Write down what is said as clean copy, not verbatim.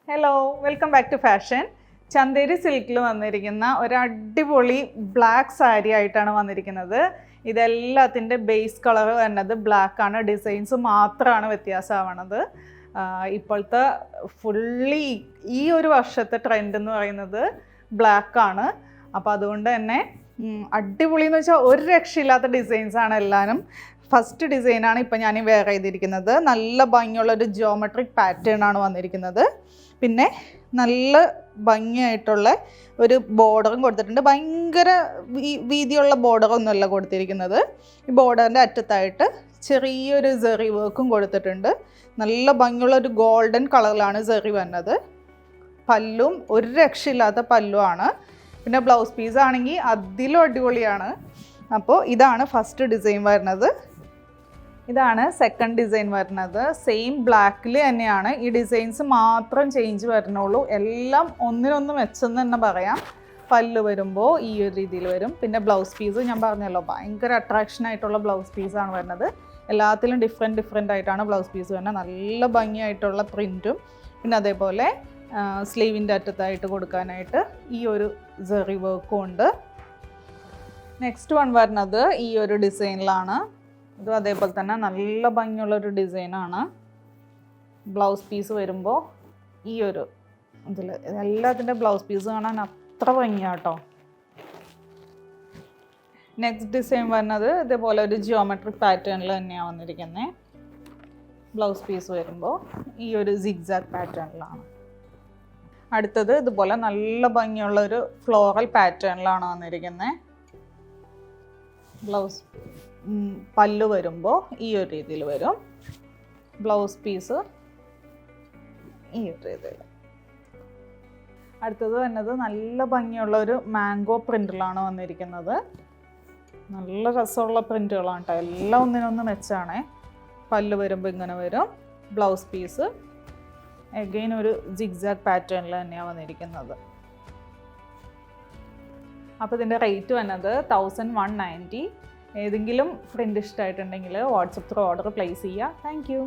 Hello, welcome back to fashion. Chanderi സിൽക്കിൽ വന്നിരിക്കുന്ന ഒരു അടിപൊളി ബ്ലാക്ക് സാരി ആയിട്ടാണ് വന്നിരിക്കുന്നത്. ഇതെല്ലാത്തിൻ്റെ ബേസ് കളർ വരുന്നത് ബ്ലാക്ക് ആണ്. ഡിസൈൻസ് മാത്രമാണ് വ്യത്യാസമാവണത്. ഇപ്പോഴത്തെ ഫുള്ളി ഈ ഒരു വർഷത്തെ ട്രെൻഡ് എന്ന് പറയുന്നത് ബ്ലാക്ക് ആണ്. അപ്പോൾ അതുകൊണ്ട് തന്നെ അടിപൊളി എന്ന് വെച്ചാൽ ഒരു രക്ഷയില്ലാത്ത ഡിസൈൻസാണ് എല്ലാവരും. ഫസ്റ്റ് ഡിസൈനാണ് ഇപ്പം ഞാൻ വെയർ ചെയ്തിരിക്കുന്നത്. നല്ല ഭംഗിയുള്ളൊരു ജിയോമെട്രിക് പാറ്റേൺ ആണ് വന്നിരിക്കുന്നത്. പിന്നെ നല്ല ഭംഗിയായിട്ടുള്ള ഒരു ബോർഡറും കൊടുത്തിട്ടുണ്ട്. ഭയങ്കര വീതിയുള്ള ബോർഡറൊന്നുമല്ല കൊടുത്തിരിക്കുന്നത്. ഈ ബോർഡറിൻ്റെ അറ്റത്തായിട്ട് ചെറിയൊരു സെറി വർക്കും കൊടുത്തിട്ടുണ്ട്. നല്ല ഭംഗിയുള്ള ഒരു ഗോൾഡൻ കളറിലാണ് സെറി വരുന്നത്. പല്ലും ഒരു രക്ഷയില്ലാത്ത പല്ലുമാണ്. പിന്നെ ബ്ലൗസ് പീസ് ആണെങ്കിൽ അതിലും അടിപൊളിയാണ്. അപ്പോൾ ഇതാണ് ഫസ്റ്റ് ഡിസൈൻ വരുന്നത്. ഇതാണ് സെക്കൻഡ് ഡിസൈൻ വരുന്നത്. സെയിം ബ്ലാക്കിൽ തന്നെയാണ്. ഈ ഡിസൈൻസ് മാത്രം ചേഞ്ച് വരുന്നുള്ളൂ. എല്ലാം ഒന്നിനൊന്ന് മെച്ചെന്ന് തന്നെ പറയാം. പല്ല് വരുമ്പോൾ ഈ ഒരു രീതിയിൽ വരും. പിന്നെ ബ്ലൗസ് പീസ് ഞാൻ പറഞ്ഞല്ലോ, ഭയങ്കര അട്രാക്ഷൻ ആയിട്ടുള്ള ബ്ലൗസ് പീസാണ് വരുന്നത്. എല്ലാത്തിലും ഡിഫറെൻ്റ് ആയിട്ടാണ് ബ്ലൗസ് പീസ് വരുന്നത്. നല്ല ഭംഗിയായിട്ടുള്ള പ്രിൻറ്റും പിന്നെ അതേപോലെ സ്ലീവിൻ്റെ അറ്റത്തായിട്ട് കൊടുക്കാനായിട്ട് ഈ ഒരു സെറി വർക്കും ഉണ്ട്. നെക്സ്റ്റ് വൺ വരുന്നത് ഈ ഒരു ഡിസൈനിലാണ്. ഇതും അതേപോലെ തന്നെ നല്ല ഭംഗിയുള്ളൊരു ഡിസൈനാണ്. ബ്ലൗസ് പീസ് വരുമ്പോൾ ഈ ഒരു ഇതിൽ എല്ലാത്തിൻ്റെ ബ്ലൗസ് പീസ് കാണാൻ അത്ര ഭംഗിയാട്ടോ. നെക്സ്റ്റ് ഡിസൈൻ വരുന്നത് ഇതേപോലെ ഒരു ജിയോമെട്രിക് പാറ്റേണിൽ തന്നെയാണ് വന്നിരിക്കുന്നത്. ബ്ലൗസ് പീസ് വരുമ്പോൾ ഈ ഒരു സിഗ്സാഗ് പാറ്റേണിലാണ്. അടുത്തത് ഇതുപോലെ നല്ല ഭംഗിയുള്ളൊരു ഫ്ലോറൽ പാറ്റേണിലാണ് വന്നിരിക്കുന്നത്. ബ്ലൗസ് പല്ല് വരുമ്പോൾ ഈ ഒരു രീതിയിൽ വരും. ബ്ലൗസ് പീസ് ഈ ഒരു രീതിയിൽ. അടുത്തത് വരുന്നത് നല്ല ഭംഗിയുള്ള ഒരു മാംഗോ പ്രിൻ്റിലാണ് വന്നിരിക്കുന്നത്. നല്ല രസമുള്ള പ്രിൻ്റുകളാണ് കേട്ടോ. എല്ലാം ഒന്നിനൊന്ന് മെച്ചാണേ. പല്ല് വരുമ്പോൾ ഇങ്ങനെ വരും. ബ്ലൗസ് പീസ് അഗെയിൻ ഒരു സിഗ്സാഗ് പാറ്റേണിൽ തന്നെയാണ് വന്നിരിക്കുന്നത്. അപ്പോൾ ഇതിൻ്റെ റേറ്റ് വന്നത് 1190. ഏതെങ്കിലും പ്രിൻ്റ് ഇഷ്ടമായിട്ടുണ്ടെങ്കിൽ വാട്സപ്പ് ത്രൂ ഓർഡർ പ്ലേസ് ചെയ്യുക. Thank you.